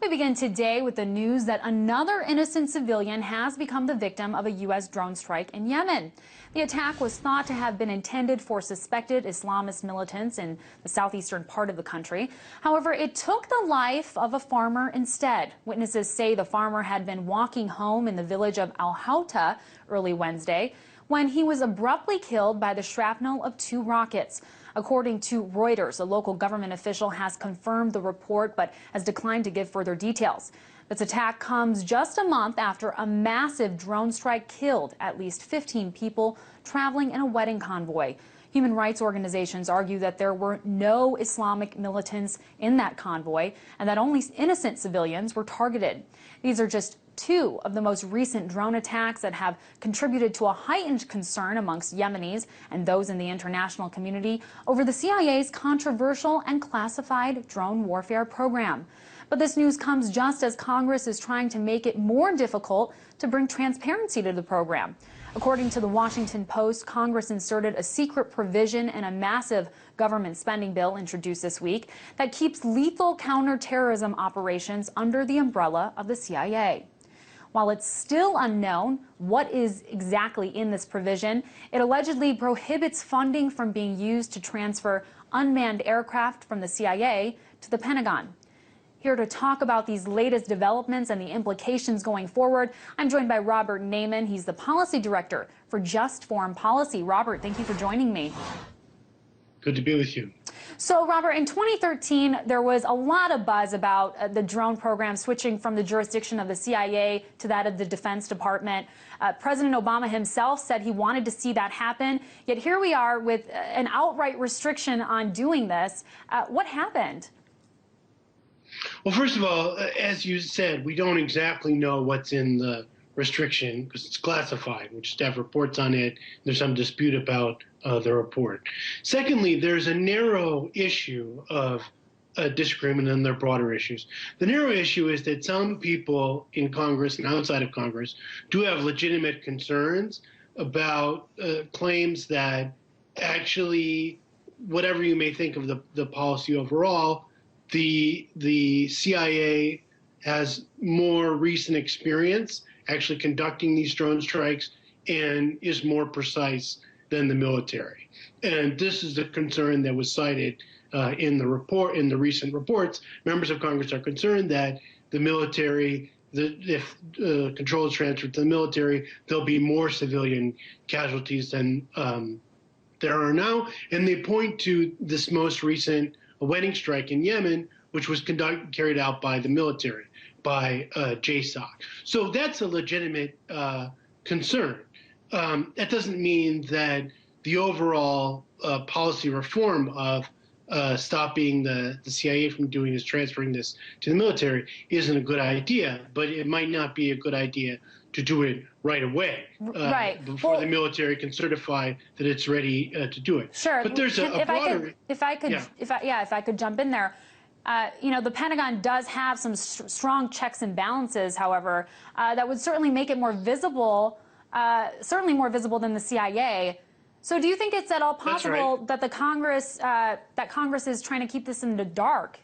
We begin today with the news that another innocent civilian has become the victim of a U.S. drone strike in Yemen. The attack was thought to have been intended for suspected Islamist militants in the southeastern part of the country. However, it took the life of a farmer instead. Witnesses say the farmer had been walking home in the village of Al-Houta early Wednesday when he was abruptly killed by the shrapnel of two rockets. According to Reuters, a local government official has confirmed the report but has declined to give further details. This attack comes just a month after a massive drone strike killed at least 15 people traveling in a wedding convoy. Human rights organizations argue that there were no Islamic militants in that convoy and that only innocent civilians were targeted. These are just two of the most recent drone attacks that have contributed to a heightened concern amongst Yemenis and those in the international community over the CIA's controversial and classified drone warfare program. But this news comes just as Congress is trying to make it more difficult to bring transparency to the program. According to the Washington Post, Congress inserted a secret provision in a massive government spending bill introduced this week that keeps lethal counterterrorism operations under the umbrella of the CIA. While it's still unknown what is exactly in this provision, it allegedly prohibits funding from being used to transfer unmanned aircraft from the CIA to the Pentagon. Here to talk about these latest developments and the implications going forward, I'm joined by Robert Naiman. He's the policy director for Just Foreign Policy. Robert, thank you for joining me. Good to be with you. So, Robert, in 2013, there was a lot of buzz about the drone program switching from the jurisdiction of the CIA to that of the Defense Department. President Obama himself said he wanted to see that happen. Yet here we are with an outright restriction on doing this. What happened? Well, first of all, as you said, we don't exactly know what's in the restriction because it's classified. We just have reports on it. There's some dispute about the report. Secondly, there's a narrow issue of disagreement, and there are broader issues. The narrow issue is that some people in Congress and outside of Congress do have legitimate concerns about claims that actually, whatever you may think of the policy overall, the CIA has more recent experience actually conducting these drone strikes and is more precise than the military. And this is the concern that was cited in the recent reports. Members of Congress are concerned that the military, if control is transferred to the military, there'll be more civilian casualties than there are now. And they point to this most recent wedding strike in Yemen, which was carried out by the military, by JSOC. So that's a legitimate concern. That doesn't mean that the overall policy reform of stopping the CIA from doing this, transferring this to the military, isn't a good idea, but it might not be a good idea to do it right away, before the military can certify that it's ready to do it. Sure. But there's a broader. If I could jump in there. You know, the Pentagon does have some strong checks and balances, however, that would certainly make it more visible, certainly more visible than the CIA. So do you think it's at all possible that Congress is trying to keep this in the dark?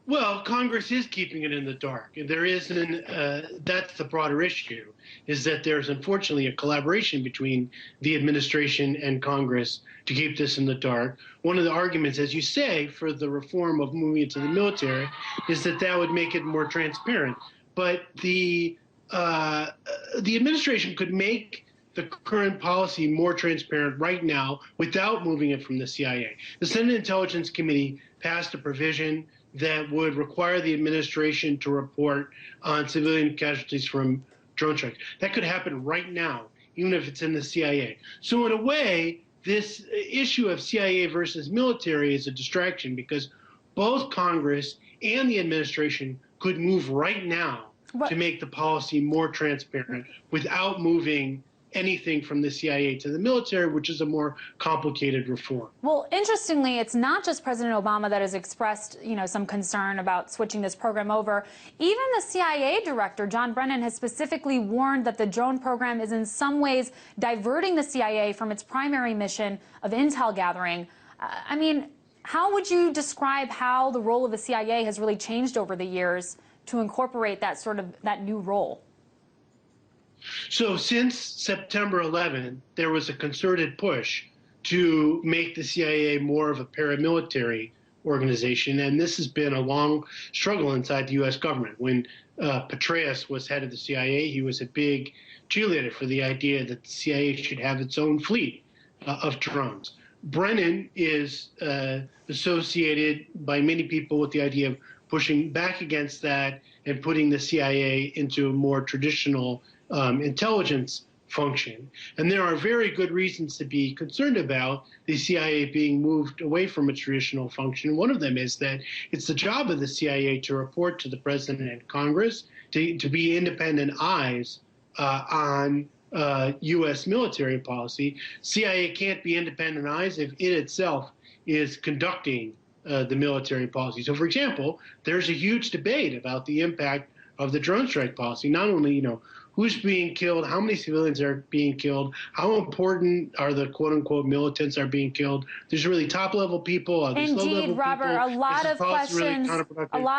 Well, Congress is keeping it in the dark. There is that's the broader issue, is that there's unfortunately a collaboration between the administration and Congress to keep this in the dark. One of the arguments, as you say, for the reform of moving it to the military is that that would make it more transparent. But the administration could make the current policy more transparent right now without moving it from the CIA. The Senate Intelligence Committee passed a provision that would require the administration to report on civilian casualties from drone strikes. That could happen right now, even if it's in the CIA. So in a way, this issue of CIA versus military is a distraction because both Congress and the administration could move right now to make the policy more transparent without moving anything from the CIA to the military, which is a more complicated reform. Well, interestingly, it's not just President Obama that has expressed, some concern about switching this program over. Even the CIA director, John Brennan, has specifically warned that the drone program is in some ways diverting the CIA from its primary mission of intel gathering. How would you describe how the role of the CIA has really changed over the years to incorporate that new role? So since September 11, there was a concerted push to make the CIA more of a paramilitary organization, and this has been a long struggle inside the U.S. government. When Petraeus was head of the CIA, he was a big cheerleader for the idea that the CIA should have its own fleet of drones. Brennan is associated by many people with the idea of pushing back against that and putting the CIA into a more traditional intelligence function. And there are very good reasons to be concerned about the CIA being moved away from a traditional function. One of them is that it's the job of the CIA to report to the president and Congress, to be independent eyes on U.S. military policy. CIA can't be independent eyes if it itself is conducting the military policy. So, for example, there's a huge debate about the impact of the drone strike policy. Not only, who's being killed, how many civilians are being killed, how important are the quote-unquote militants are being killed. There's really top-level people, Indeed, Robert, people. a lot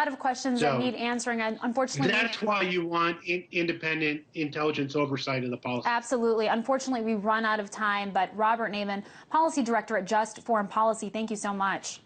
of questions, really that need answering. And unfortunately, that's why you want independent intelligence oversight of the policy. Absolutely. Unfortunately, we run out of time. But Robert Naiman, Policy Director at Just Foreign Policy, thank you so much.